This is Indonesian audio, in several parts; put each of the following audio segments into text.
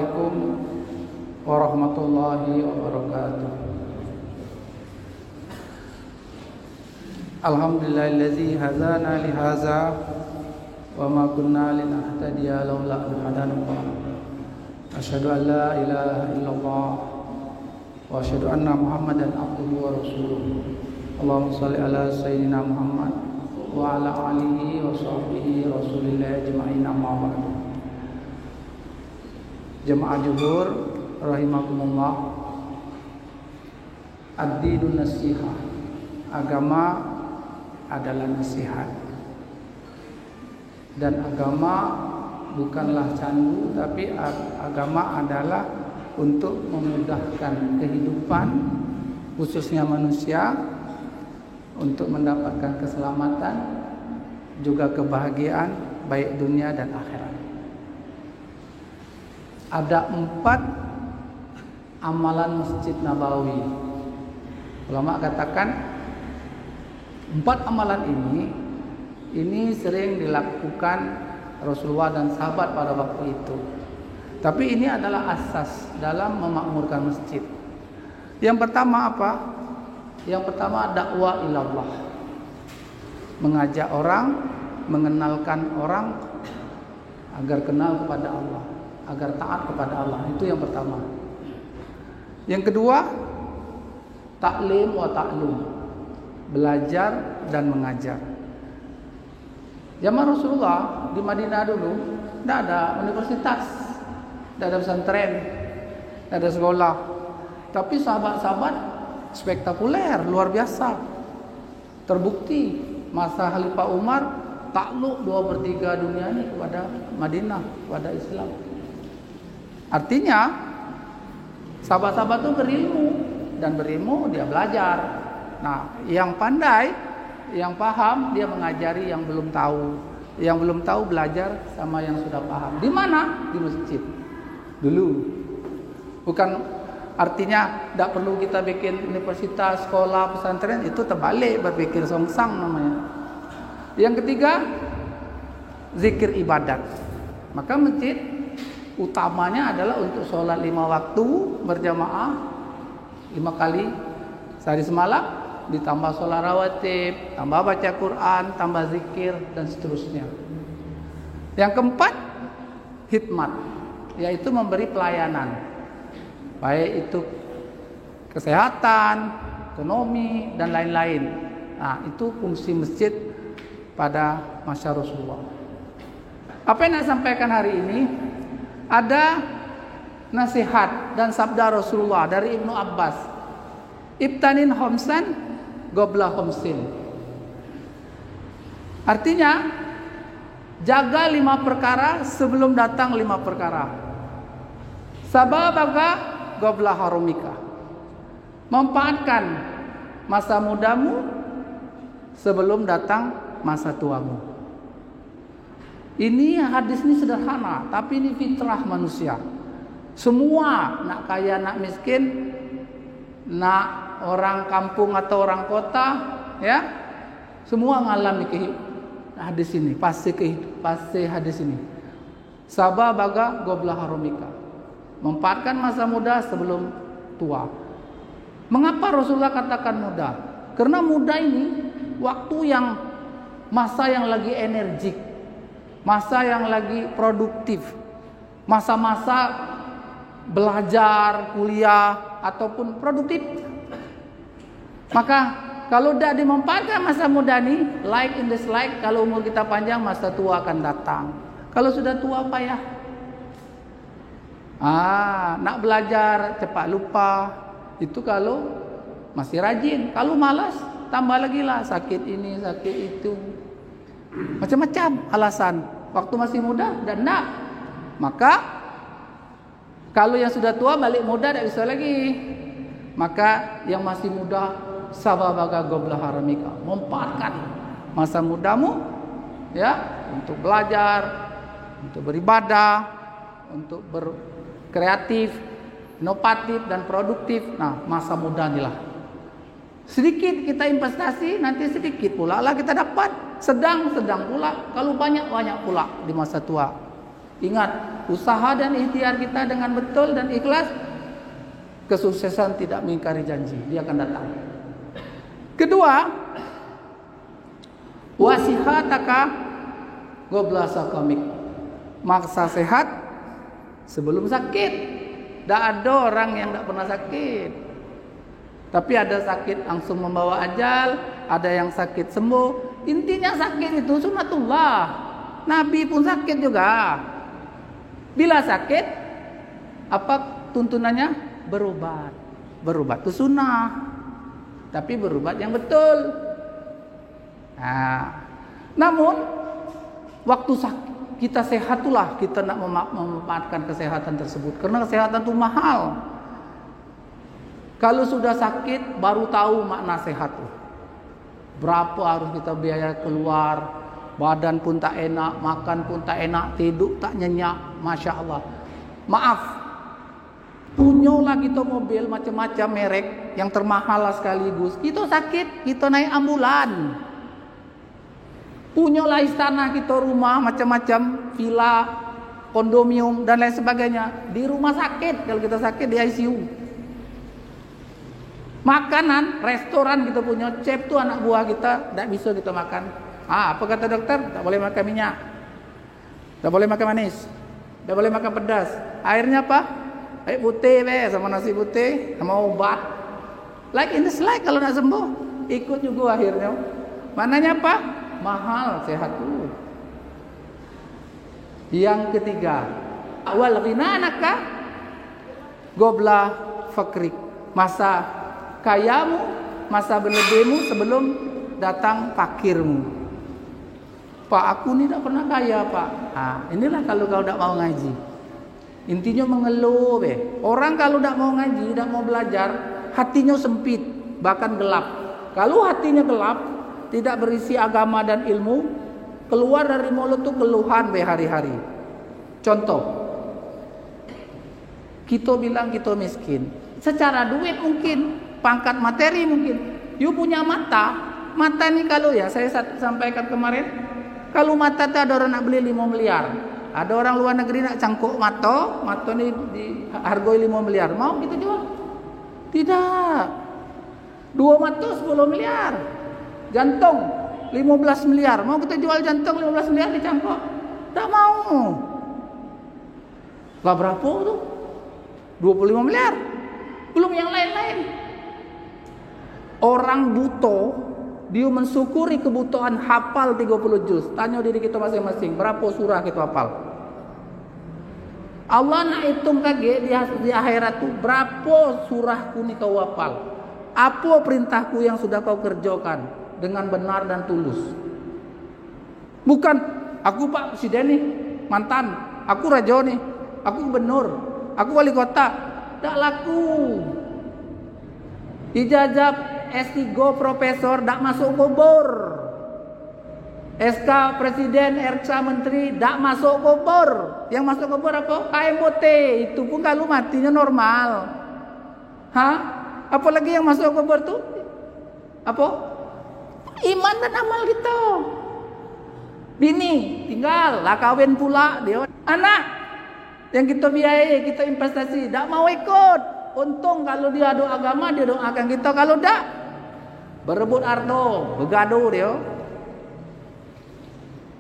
Assalamualaikum warahmatullahi wabarakatuh. Alhamdulillahillazi hadana li hadza wa ma kunna linahtadiya laula an hadanallah. Asyhadu an la ilaha illallah wa asyhadu anna Muhammadan abduhu wa rasuluh. Allahumma shalli ala sayyidina Muhammad wa ala alihi wa sahbihi rasulillah ajma'in, amma ba'du. Jemaah Juhur rahimakumullah. Ad-dinun nasihah. Agama adalah nasihat. Dan agama bukanlah candu, tapi agama adalah untuk memudahkan kehidupan khususnya manusia, untuk mendapatkan keselamatan, juga kebahagiaan baik dunia dan akhirat. Ada 4 amalan Masjid Nabawi. Ulama katakan 4 amalan ini sering dilakukan Rasulullah dan sahabat pada waktu itu. Tapi ini adalah asas dalam memakmurkan masjid. Yang pertama apa? Yang pertama dakwah ilallah. Mengajak orang, mengenalkan orang agar kenal kepada Allah, agar taat kepada Allah. Itu yang pertama. Yang kedua, taklim wa ta'lum. Belajar dan mengajar. Zaman Rasulullah di Madinah dulu tidak ada universitas, tidak ada pesantren, tidak ada sekolah. Tapi sahabat-sahabat spektakuler, luar biasa. Terbukti masa Khalifah Umar takluk 2/3 dunia ini kepada Madinah, kepada Islam. Artinya sahabat-sahabat itu berilmu, dan berilmu dia belajar. Nah, yang pandai, yang paham, dia mengajari yang belum tahu. Yang belum tahu belajar sama yang sudah paham. Di mana? Di masjid. Dulu. Bukan artinya tidak perlu kita bikin universitas, sekolah, pesantren. Itu terbalik, berpikir songsang namanya. Yang ketiga, zikir ibadat. Maka masjid utamanya adalah untuk sholat 5 waktu berjamaah 5 kali sehari semalam, ditambah sholat rawatib, tambah baca Quran, tambah zikir, dan seterusnya. Yang keempat, khidmat, yaitu memberi pelayanan, baik itu kesehatan, ekonomi, dan lain-lain. Nah, itu fungsi masjid pada masa Rasulullah. Apa yang saya sampaikan hari ini, ada nasihat dan sabda Rasulullah dari Ibnu Abbas, ibtanin homsan gobla homsin. Artinya, jaga 5 perkara sebelum datang 5 perkara. Sababaga gobla harumika. Manfaatkan masa mudamu sebelum datang masa tuamu. Ini hadis ini sederhana, tapi ini fitrah manusia. Semua, nak kaya, nak miskin, nak orang kampung atau orang kota, ya, semua ngalami hadis ini, pasti hadis ini. Sabah baga gobla harumika. Manfaatkan masa muda sebelum tua. Mengapa Rasulullah katakan muda? Karena muda ini waktu yang masa yang lagi energik, masa yang lagi produktif, masa-masa belajar, kuliah ataupun produktif. Maka kalau tidak dimanfaatkan masa muda nih, like in the slide, kalau umur kita panjang masa tua akan datang. Kalau sudah tua payah. Nak belajar cepat lupa. Itu kalau masih rajin. Kalau malas, tambah lagi lah sakit ini, sakit itu. Macam-macam alasan. Waktu masih muda dan enggak. Maka kalau yang sudah tua balik muda tidak bisa lagi. Maka yang masih muda sababaga gobla haramika, manfaatkan masa mudamu ya untuk belajar, untuk beribadah, untuk berkreatif, inovatif dan produktif. Nah, masa muda inilah. Sedikit kita investasi, nanti sedikit pula lah kita dapat. Sedang pula, kalau banyak pula di masa tua. Ingat, usaha dan ikhtiar kita dengan betul dan ikhlas, kesuksesan tidak mengingkari janji, dia akan datang. Kedua, wasihataka qabla sakamik. Maksa sehat sebelum sakit. Tidak ada orang yang tidak pernah sakit. Tapi ada sakit langsung membawa ajal, ada yang sakit sembuh. Intinya sakit itu sunatullah. Nabi pun sakit juga. Bila sakit, apa tuntunannya? Berobat. Berobat itu sunnah. Tapi berobat yang betul. Nah, namun waktu kita sehat itulah kita nak memanfaatkan kesehatan tersebut, karena kesehatan itu mahal. Kalau sudah sakit baru tahu makna sehat tuh. Berapa harus kita biaya keluar, badan pun tak enak, makan pun tak enak, tidur tak nyenyak, masya Allah. Maaf, punyalah kita mobil macam-macam merek yang termahal sekaligus. Kita sakit, kita naik ambulan. Punyalah istana kita, rumah macam-macam, villa, kondominium dan lain sebagainya. Di rumah sakit, kalau kita sakit di ICU. Makanan, restoran kita punya, chef tuh anak buah kita, tidak bisa kita makan. Apa kata dokter? Tak boleh makan minyak, tak boleh makan manis, tak boleh makan pedas. Airnya apa? Air putih sama nasi putih, sama obat. Like in the slide, kalau nak sembuh, ikut juga akhirnya. Mananya apa? Mahal sehat itu. Yang ketiga, awal ghinanaka qabla fakrik. Masa kayamu, masa berlebihmu sebelum datang fakirmu. Pak, aku ni tak pernah kaya, Pak. Inilah kalau kau tak mau ngaji. Intinya mengeluh. Orang kalau tak mau ngaji, tak mau belajar, hatinya sempit, bahkan gelap. Kalau hatinya gelap, tidak berisi agama dan ilmu, keluar dari mulut itu keluhan hari-hari. Contoh, kita bilang kita miskin. Secara duit mungkin, pangkat materi mungkin. You punya mata ini kalau ya saya sampaikan kemarin, kalau mata itu ada orang nak beli 5 miliar. Ada orang luar negeri nak cangkuk mata ini dihargai 5 miliar. Mau kita jual? Tidak. 2 mata 10 miliar. Jantung 15 miliar. Mau kita jual jantung 15 miliar di cangkuk? Tak mau. Lah berapa tuh? 25 miliar. Belum yang lain-lain. Orang buta, dia mensyukuri kebutuhan hafal 30 juz. Tanya diri kita masing-masing, berapa surah kita hafal? Allah nak hitung kage di akhirat tu, berapa surahku ni kau hafal? Apa perintahku yang sudah kau kerjakan dengan benar dan tulus? Bukan, aku Pak Presiden nih, mantan, aku raja nih, aku gubernur, aku wali kota. Tak laku. Ijazah S3 profesor tak masuk kubur. SK presiden, RK menteri tak masuk kubur. Yang masuk kubur apa? KMOT. Itu pun kalau matinya normal. Apalagi yang masuk kubur tuh? Apa? Iman dan amal kita. Bini tinggal, lah kawin pula dia. Anak yang kita biayai, kita investasi, tak mau ikut. Untung kalau dia ada agama, dia doakan kita. Kalau tak, berebut harta, bergaduh dia.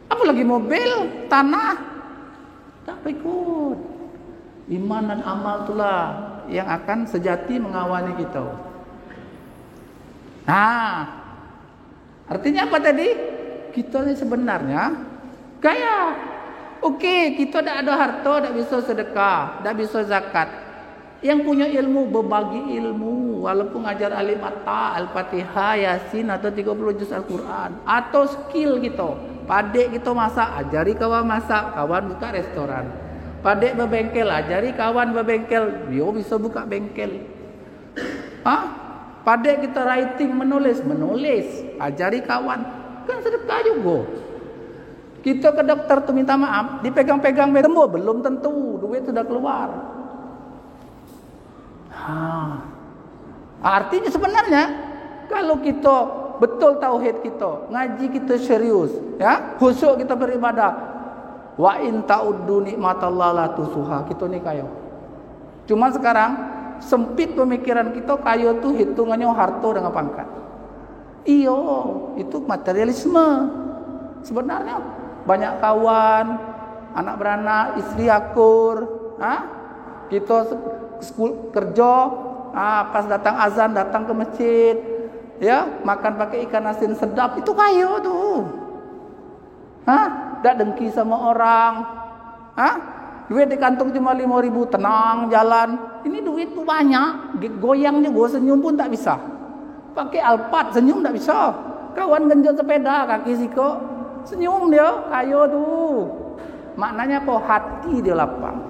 Apalagi mobil, tanah, tak ikut. Iman dan amal itulah yang akan sejati mengawali kita. Artinya apa tadi? Kita ini sebenarnya kaya. Okey, kita tak ada harta, tak bisa sedekah, tak bisa zakat. Yang punya ilmu, berbagi ilmu, walaupun ngajar alif ata, al-fatihah, yasin atau 30 juz Al-Quran. Atau skill kita, padek kita masak, ajari kawan masak, kawan buka restoran. Padek berbengkel, ajari kawan berbengkel, dia bisa buka bengkel. Padek kita writing, menulis, ajari kawan, kan sedekah juga. Kita ke dokter tu minta maaf, dipegang-pegang sembuh, belum tentu duit sudah keluar. Artinya sebenarnya kalau kita betul tauhid kita, ngaji kita serius, ya, khusyuk kita beribadah, Wa in ta'uddu nikmatallahi la tusuha. Kita ni kaya. Cuma sekarang sempit pemikiran kita, kaya tuh hitungannya harta dengan pangkat. Iyo, itu materialisme. Sebenarnya banyak kawan, anak beranak, istri akur, kita kerja, pas datang azan datang ke masjid, ya makan pakai ikan asin sedap, itu kaya tuh. Tak dengki sama orang, duit di kantong cuma 5.000, tenang jalan. Ini duit tuh banyak, goyangnya gue senyum pun tak bisa. Pakai Alphard senyum tak bisa. Kawan genjot sepeda kaki siko, senyum dia, kaya tuh. Maknanya apa? Hati dia lapang.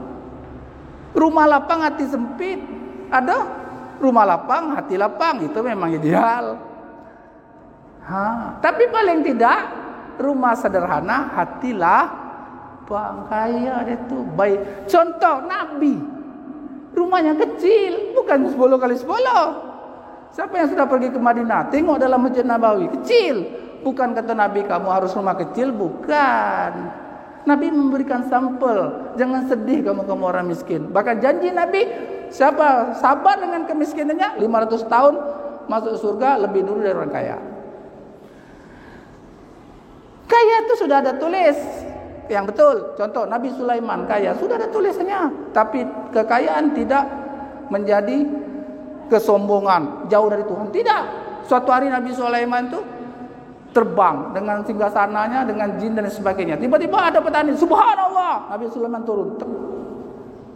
Rumah lapang hati sempit. Ada rumah lapang hati lapang, itu memang ideal. Tapi paling tidak rumah sederhana hatilah bang kaya dia tuh baik. Contoh Nabi, rumahnya kecil, bukan 10 kali 10. Siapa yang sudah pergi ke Madinah, tengok dalam Masjid Nabawi, kecil. Bukan kata Nabi kamu harus rumah kecil, bukan. Nabi memberikan sampel, jangan sedih kamu orang miskin. Bahkan janji Nabi, siapa sabar dengan kemiskinannya 500 tahun masuk surga lebih dulu dari orang kaya. Kaya itu sudah ada tulis yang betul. Contoh Nabi Sulaiman kaya, sudah ada tulisannya. Tapi kekayaan tidak menjadi kesombongan jauh dari Tuhan. Tidak. Suatu hari Nabi Sulaiman itu terbang dengan singgasananya, dengan jin dan sebagainya. Tiba-tiba ada petani, subhanallah, Nabi Sulaiman turun.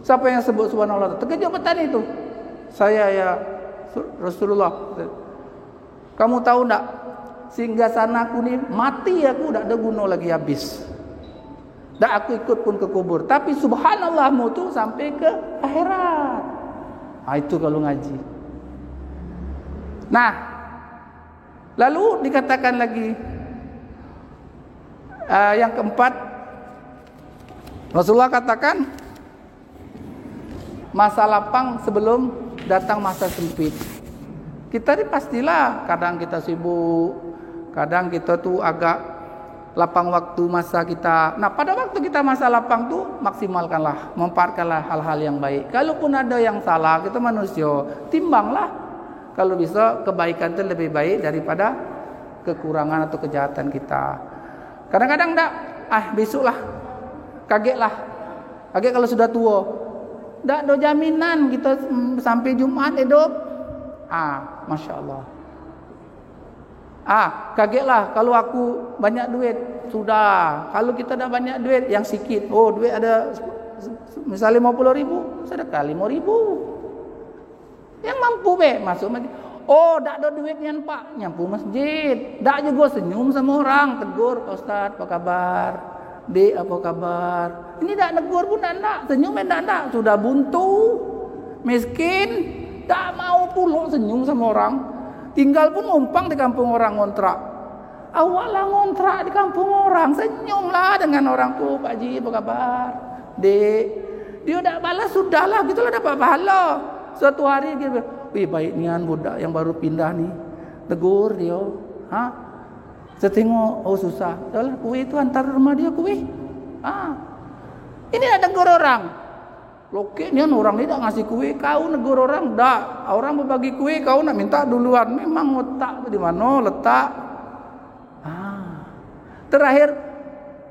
Siapa yang sebut subhanallah? Terkejut petani itu. Saya ya Rasulullah. Kamu tahu enggak? Singgasanaku ini mati, aku enggak ada guna lagi, habis. Dan aku ikut pun ke kubur. Tapi subhanallahmu tu sampai ke akhirat. Itu kalau ngaji. Nah, lalu dikatakan lagi yang keempat, Rasulullah katakan masa lapang sebelum datang masa sempit. Kita ini pastilah kadang kita sibuk, kadang kita tuh agak lapang waktu masa kita. Nah, pada waktu kita masa lapang tuh maksimalkanlah, memanfaatkanlah hal-hal yang baik. Kalaupun ada yang salah, kita manusia, timbanglah. Kalau bisa kebaikan itu lebih baik daripada kekurangan atau kejahatan kita. Kadang-kadang enggak, besoklah. Kagetlah. Kaget kalau sudah tua. Enggak ada jaminan kita sampai Jumat hidup. Masya Allah. Kagetlah kalau aku banyak duit. Sudah. Kalau kita dah banyak duit, yang sikit. Duit ada misalnya 50.000, sedekah 5.000. Yang mampu masuk masjid. Tak ada duitnya Pak, nyampu masjid. Tak juga senyum sama orang, tegur, Pak Ustaz, apa kabar? Dek, apa kabar? Ini tak negur pun tak, senyum tak. Sudah buntu, miskin, tak mau puluk senyum sama orang. Tinggal pun numpang di kampung orang ngontrak. Awaklah ngontrak di kampung orang, senyumlah dengan orang tu, Pak Ji, apa kabar? Dek, dia tak balas, sudahlah, gitulah dapat pahala. Suatu hari dia bilang, baik nian budak yang baru pindah ni. Tegur dia. Saya tengok, susah. Dahlah, kuih itu antar rumah dia kuih. Ini ada tegur orang. Lokek nian orang ni tak ngasih kuih, kau negur orang dak. Orang berbagi kuih, kau nak minta duluan. Memang otak di mana letak. Terakhir,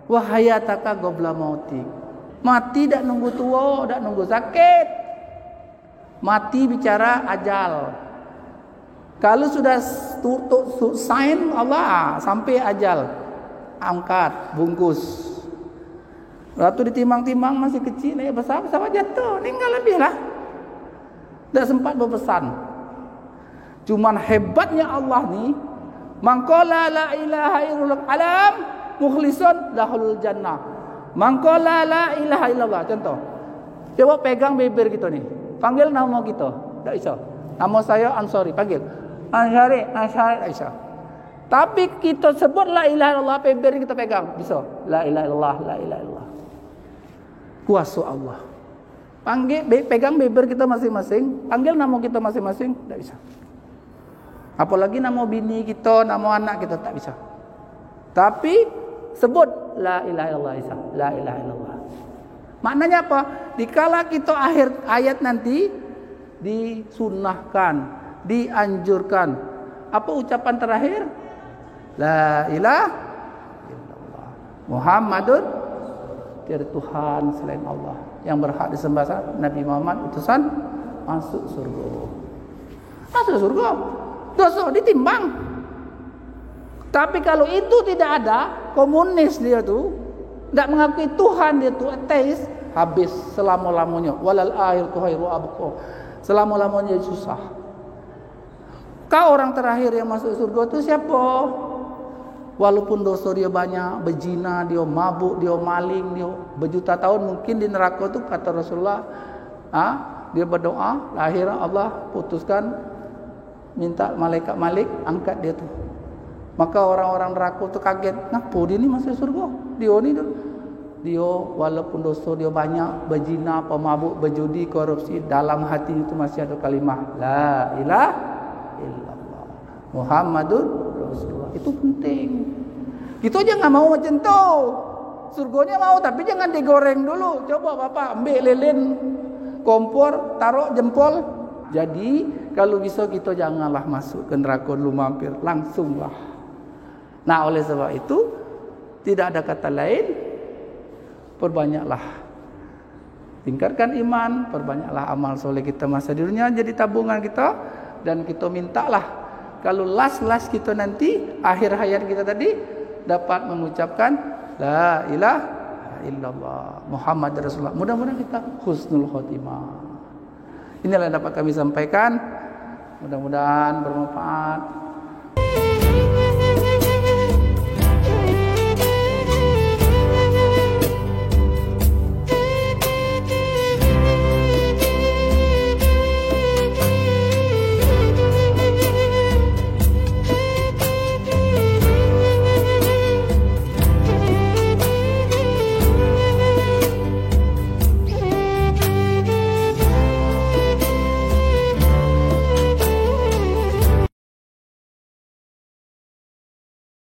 wahayataka qabla mautik. Mati tak nunggu tua, tak nunggu sakit. Mati bicara ajal. Kalau sudah sign Allah sampai ajal, angkat, bungkus. Waktu ditimbang-timbang masih kecil, besar pesawat jatuh, tinggal lebih lah. Tak sempat berpesan. Cuman hebatnya Allah ni, mangqala la ilaha illallah alam mukhlisun lahul jannah. Mangqala la ilaha illallah. Contoh, coba pegang bibir kita ni. Panggil nama kita, tak bisa. Nama saya Ansari, panggil Ansari, tak bisa. Tapi kita sebut la ilaha illallah, bibir kita pegang, bisa. La ilaha illallah, la ilaha illallah. Kuasa Allah. Panggil, pegang bibir kita masing-masing, panggil nama kita masing-masing, tak bisa. Apalagi nama bini kita, nama anak kita, tak bisa. Tapi sebut la ilaha illallah Isa, la ilaha illallah. Maknanya apa? Dikala kita akhir ayat nanti disunnahkan, dianjurkan. Apa ucapan terakhir? La ilaha illallah. Muhammadun tiada Tuhan selain Allah yang berhak disembah Nabi Muhammad utusan masuk surga. Masuk surga. Dosa ditimbang. Tapi kalau itu tidak ada, komunis dia tuh, tidak mengakui Tuhan, dia tuh ateis, habis selama-lamanya. Walal akhir khairu abqa. Selama-lamanya susah. Kau orang terakhir yang masuk surga itu siapa? Walaupun dosa dia banyak, berzina, dia mabuk, dia maling, dia berjuta tahun mungkin di neraka itu kata Rasulullah, dia berdoa, lahir Allah putuskan minta malaikat Malik angkat dia tu. Maka orang-orang neraka tu kaget, kenapa dia ni masuk surga? Dia walaupun dosa dia banyak, berzina, pemabuk, berjudi, korupsi, dalam hati itu masih ada kalimah la ilaha illallah Muhammadur Rasulullah. Itu penting. Kita jangan mau macam tu. Surganya mau tapi jangan digoreng dulu. Coba Bapak ambil lilin, kompor, taruh jempol. Jadi kalau bisa kita janganlah masuk ke neraka dulu, mampir langsunglah. Nah, oleh sebab itu tidak ada kata lain, perbanyaklah tingkatkan iman, perbanyaklah amal soleh kita masa di dunia jadi tabungan kita, dan kita mintalah kalau last kita nanti akhir hayat kita tadi dapat mengucapkan la ilaha illallah Muhammad Rasulullah. Mudah-mudahan kita husnul khotimah. Inilah yang dapat kami sampaikan. Mudah-mudahan bermanfaat.